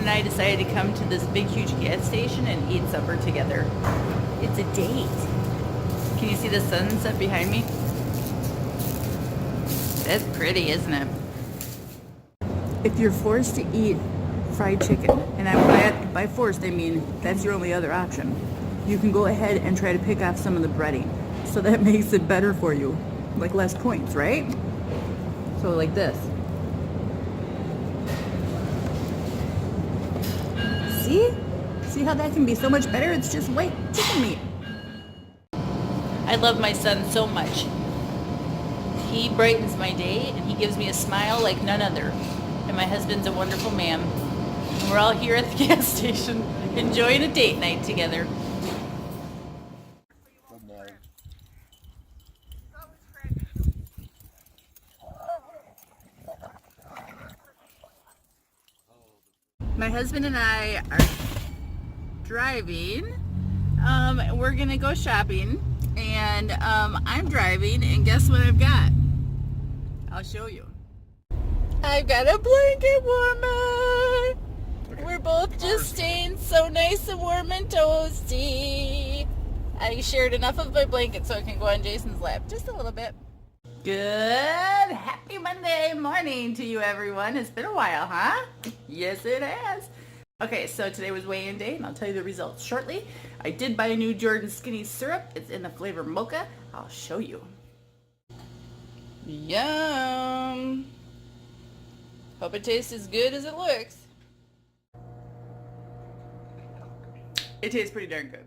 and I decided to come to this big, huge gas station and eat supper together. It's a date. Can you see the sunset behind me? That's pretty, isn't it? If you're forced to eat fried chicken, and by forced I mean that's your only other option, you can go ahead and try to pick off some of the breading. So that makes it better for you. Like less points, right? So like this. See? See how that can be so much better? It's just white chicken meat. I love my son so much. He brightens my day and he gives me a smile like none other. And my husband's a wonderful man. And we're all here at the gas station enjoying a date night together. My husband and I are driving. We're gonna go shopping, and I'm driving, and guess what I've got? I'll show you. I've got a blanket warmer. We're both just staying so nice and warm and toasty. I shared enough of my blanket so I can go on Jason's lap just a little bit. Good, happy Monday morning to you, everyone. It's been a while, huh? Yes, it has. Okay, so today was weigh-in day, and I'll tell you the results shortly. I did buy a new Jordan Skinny syrup. It's in the flavor mocha. I'll show you. Yum! Hope it tastes as good as it looks. It tastes pretty darn good.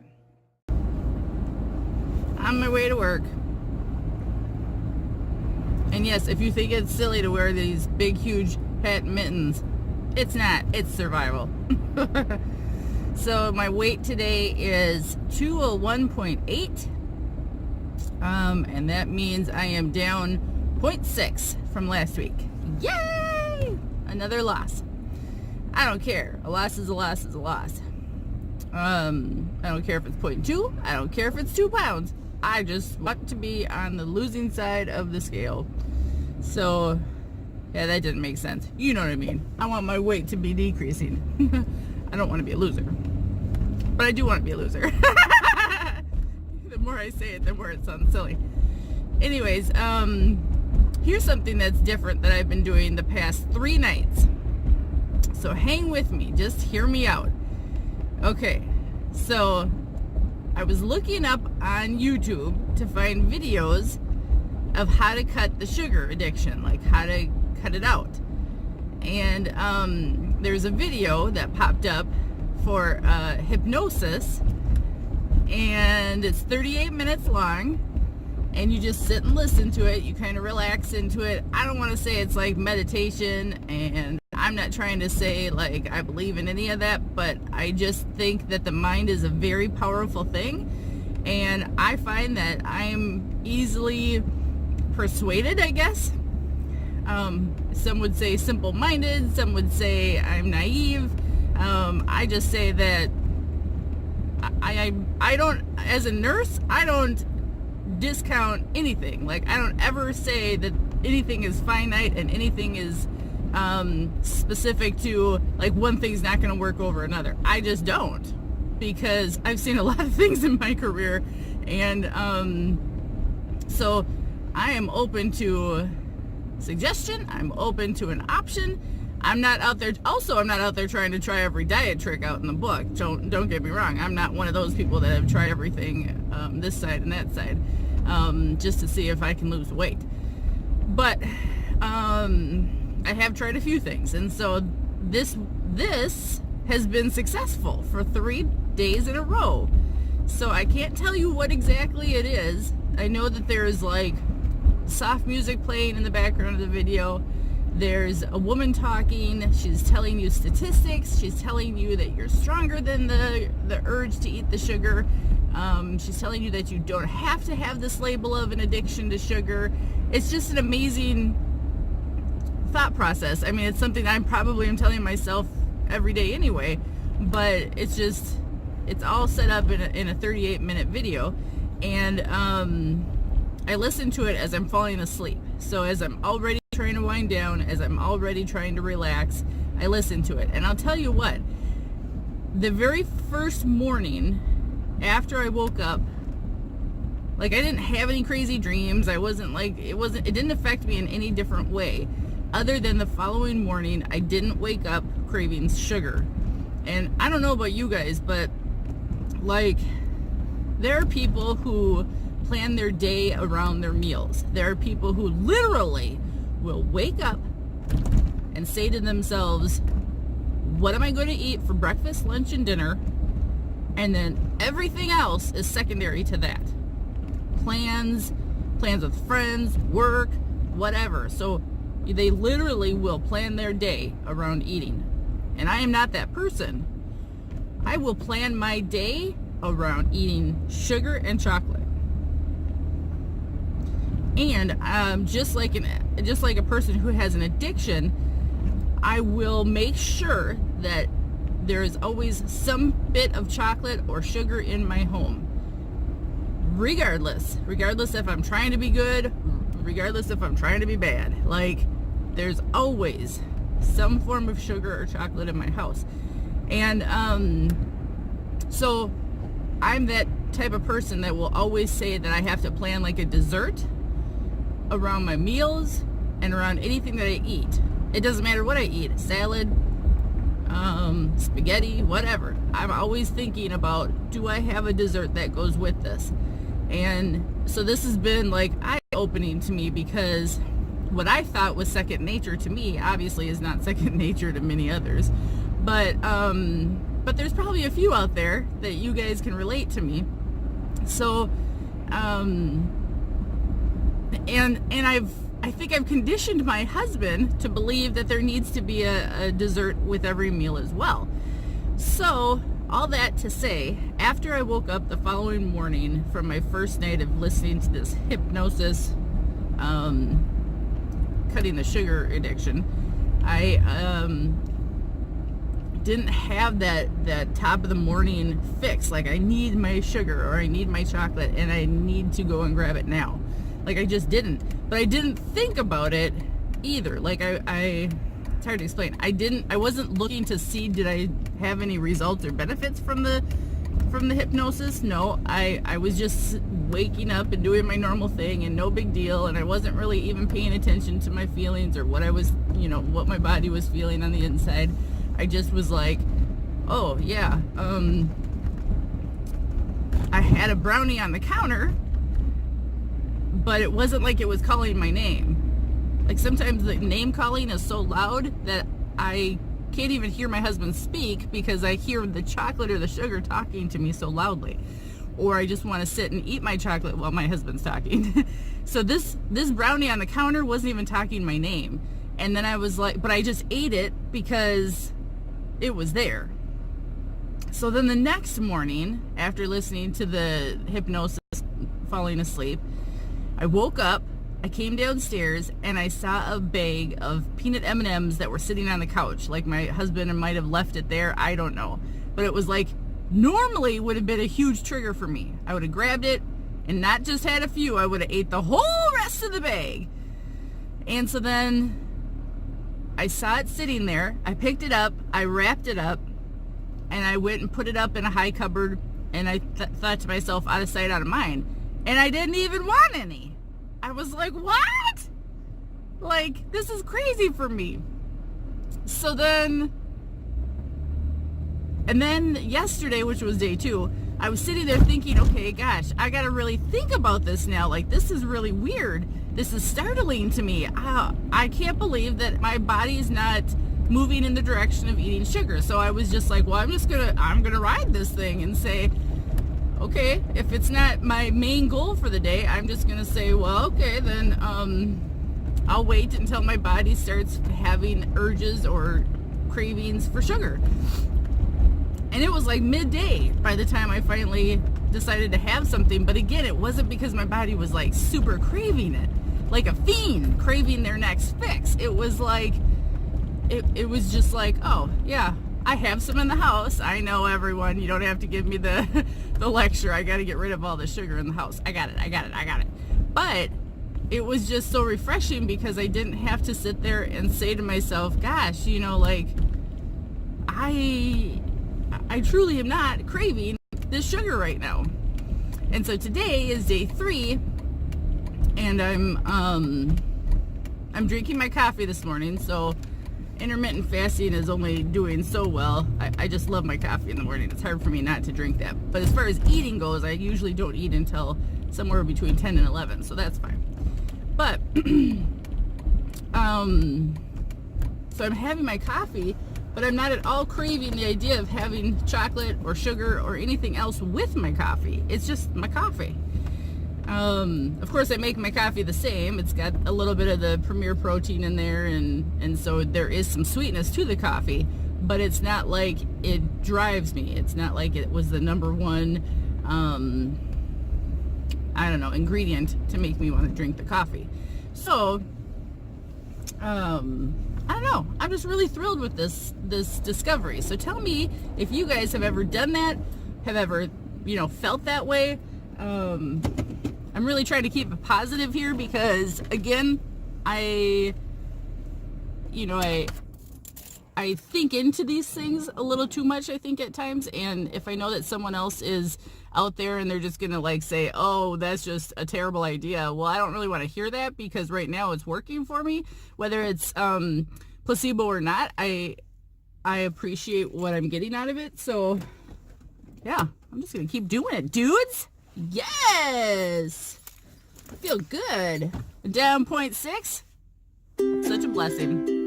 On my way to work. And yes, if you think it's silly to wear these big, huge hat mittens, it's not. It's survival. So my weight today is 201.8. And that means I am down 0.6 from last week. Yay! Another loss. I don't care. A loss is a loss is a loss. I don't care if it's 0.2. I don't care if it's 2 pounds. I just want to be on the losing side of the scale. So, yeah, that didn't make sense. You know what I mean. I want my weight to be decreasing. I don't want to be a loser. But I do want to be a loser. The more I say it, the more it sounds silly. Anyways, here's something that's different that I've been doing the past 3 nights. So hang with me. Just hear me out. Okay, so I was looking up on YouTube to find videos of how to cut the sugar addiction, like how to cut it out. And there's a video that popped up for Hypnosis, and it's 38 minutes long, and you just sit and listen to it. You kind of relax into it. I don't want to say it's like meditation, and I'm not trying to say like I believe in any of that, but I just think that the mind is a very powerful thing, and I find that I'm easily persuaded, I guess. Some would say simple-minded, some would say I'm naive. I just say that I don't, as a nurse, I don't discount anything. Like, I don't ever say that anything is finite and anything is specific to, like, one thing's not going to work over another. I just don't, because I've seen a lot of things in my career, and so I am open to suggestion. I'm open to an option. I'm not out there trying to try every diet trick out in the book. Don't get me wrong. I'm not one of those people that have tried everything, this side and that side, just to see if I can lose weight. But I have tried a few things, and so this has been successful for 3 days in a row. So I can't tell you what exactly it is. I know that there's like soft music playing in the background of the video. There's a woman talking. She's telling you statistics. She's telling you that you're stronger than the urge to eat the sugar. She's telling you that you don't have to have this label of an addiction to sugar. It's just an amazing thought process. I mean, it's something I'm telling myself every day anyway, but it's all set up in a 38-minute video, and I listen to it as I'm falling asleep. So as I'm already trying to wind down, as I'm already trying to relax, I listened to it. And I'll tell you what, the very first morning after I woke up, like, I didn't have any crazy dreams. I wasn't like, it didn't affect me in any different way other than the following morning I didn't wake up craving sugar. And I don't know about you guys, but like, there are people who plan their day around their meals. There are people who literally will wake up and say to themselves, what am I going to eat for breakfast, lunch, and dinner? And then everything else is secondary to that. Plans with friends, work, whatever. So they literally will plan their day around eating. And I am not that person. I will plan my day around eating sugar and chocolate. And just like a person who has an addiction, I will make sure that there is always some bit of chocolate or sugar in my home. Regardless if I'm trying to be good, regardless if I'm trying to be bad. Like, there's always some form of sugar or chocolate in my house. And so I'm that type of person that will always say that I have to plan like a dessert around my meals and around anything that I eat. It doesn't matter what I eat, salad, spaghetti, whatever. I'm always thinking about, do I have a dessert that goes with this? And so this has been like eye-opening to me, because what I thought was second nature to me obviously is not second nature to many others. But there's probably a few out there that you guys can relate to me. So, I think I've conditioned my husband to believe that there needs to be a dessert with every meal as well. So, all that to say, after I woke up the following morning from my first night of listening to this hypnosis, cutting the sugar addiction, I didn't have that top of the morning fix. Like, I need my sugar or I need my chocolate and I need to go and grab it now. Like, I just didn't. But I didn't think about it either. Like, it's hard to explain. I wasn't looking to see, did I have any results or benefits from the hypnosis? No, I was just waking up and doing my normal thing and no big deal, and I wasn't really even paying attention to my feelings or what I was, what my body was feeling on the inside. I just was like, oh yeah, I had a brownie on the counter, but it wasn't like it was calling my name. Like, sometimes the name calling is so loud that I can't even hear my husband speak because I hear the chocolate or the sugar talking to me so loudly. Or I just want to sit and eat my chocolate while my husband's talking. So this brownie on the counter wasn't even talking my name. And then I was like, but I just ate it because it was there. So then the next morning, after listening to the hypnosis, falling asleep, I woke up, I came downstairs, and I saw a bag of peanut M&Ms that were sitting on the couch. Like, my husband might have left it there, I don't know. But it was like, normally would have been a huge trigger for me. I would have grabbed it and not just had a few, I would have ate the whole rest of the bag. And so then I saw it sitting there, I picked it up, I wrapped it up, and I went and put it up in a high cupboard, and I thought to myself, out of sight, out of mind. And I didn't even want any. I was like, what? Like, this is crazy for me. So then, and then yesterday, which was day 2, I was sitting there thinking, okay, gosh, I got to really think about this now. Like, this is really weird. This is startling to me. I can't believe that my body is not moving in the direction of eating sugar. So I was just like, well, I'm going to ride this thing and say, okay, if it's not my main goal for the day, I'm just going to say, well, okay, then I'll wait until my body starts having urges or cravings for sugar. And it was like midday by the time I finally decided to have something. But again, it wasn't because my body was like super craving it, like a fiend craving their next fix. It was like, it was just like, oh, yeah, I have some in the house. I know, everyone. You don't have to give me the lecture. I got to get rid of all the sugar in the house. I got it. But it was just so refreshing because I didn't have to sit there and say to myself, gosh, like, I truly am not craving this sugar right now. And so today is day 3, and I'm drinking my coffee this morning. So intermittent fasting is only doing so well. I just love my coffee in the morning. It's hard for me not to drink that. But as far as eating goes, I usually don't eat until somewhere between 10 and 11, so that's fine. But so I'm having my coffee, but I'm not at all craving the idea of having chocolate or sugar or anything else with my coffee. It's just my coffee. Of course, I make my coffee the same. It's got a little bit of the Premier protein in there, and so there is some sweetness to the coffee, but it's not like it drives me. It's not like it was the number one, I don't know, ingredient to make me want to drink the coffee. So, I don't know. I'm just really thrilled with this discovery. So tell me if you guys have ever done that, have ever, felt that way. I'm really trying to keep it positive here because, again, I think into these things a little too much, I think, at times. And if I know that someone else is out there and they're just going to say, oh, that's just a terrible idea. Well, I don't really want to hear that because right now it's working for me. Whether it's placebo or not, I appreciate what I'm getting out of it. So, yeah, I'm just going to keep doing it, dudes. Yes! I feel good. Down 0.6. Such a blessing.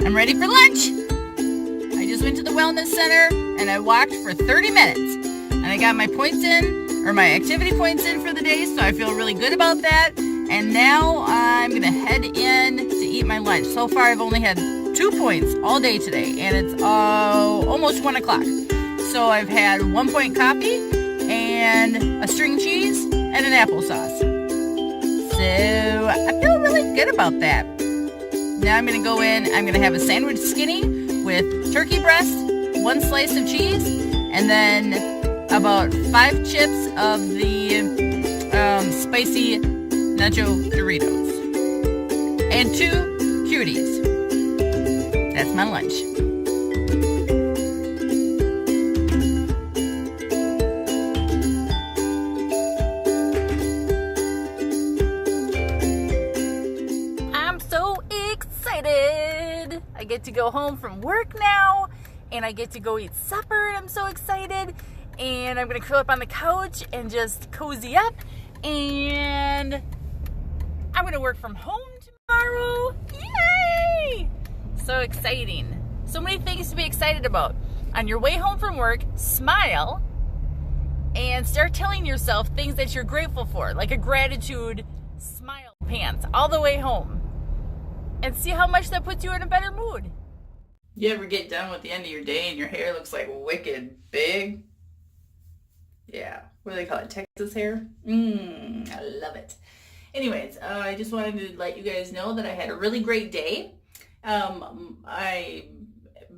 I'm ready for lunch. I just went to the wellness center and I walked for 30 minutes. And I got my points in, or my activity points in for the day, so I feel really good about that. And now I'm going to head in to eat my lunch. So far I've only had 2 points all day today, and it's almost 1 o'clock. So I've had 1 point coffee and a string cheese and an applesauce. So I feel really good about that. Now I'm going to go in, I'm going to have a sandwich skinny with turkey breast, 1 slice of cheese, and then about 5 chips of the spicy nacho Doritos. And 2 cuties. That's my lunch. I'm so excited. I get to go home from work now, and I get to go eat supper, and I'm so excited. And I'm going to curl up on the couch and just cozy up, and I'm going to work from home tomorrow. Yay! So exciting. So many things to be excited about. On your way home from work, smile and start telling yourself things that you're grateful for, like a gratitude smile pants all the way home. And see how much that puts you in a better mood. You ever get done with the end of your day and your hair looks like wicked big? Yeah. What do they call it? Texas hair? I love it. Anyways, I just wanted to let you guys know that I had a really great day. I've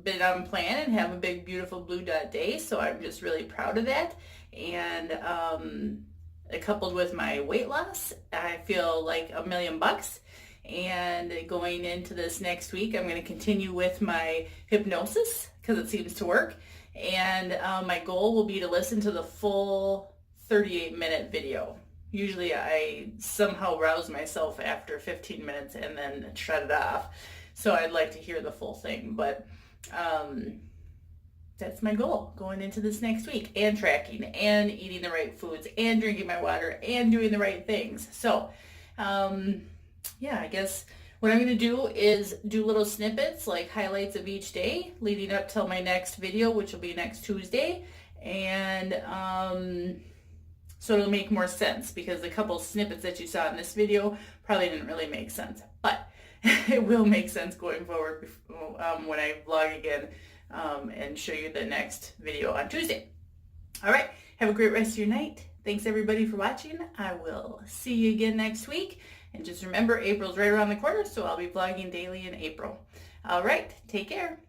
been on plan and have a big, beautiful blue dot day, so I'm just really proud of that. And coupled with my weight loss, I feel like $1,000,000. And going into this next week, I'm going to continue with my hypnosis because it seems to work. And my goal will be to listen to the full 38-minute video. Usually I somehow rouse myself after 15 minutes and then shut it off. So I'd like to hear the full thing. But that's my goal going into this next week, and tracking and eating the right foods and drinking my water and doing the right things. So yeah, I guess what I'm going to do is do little snippets, like highlights of each day leading up till my next video, which will be next Tuesday. And so it'll make more sense, because the couple snippets that you saw in this video probably didn't really make sense. But it will make sense going forward when I vlog again and show you the next video on Tuesday. All right, have a great rest of your night. Thanks everybody for watching. I will see you again next week. And just remember, April's right around the corner, so I'll be vlogging daily in April. All right, take care.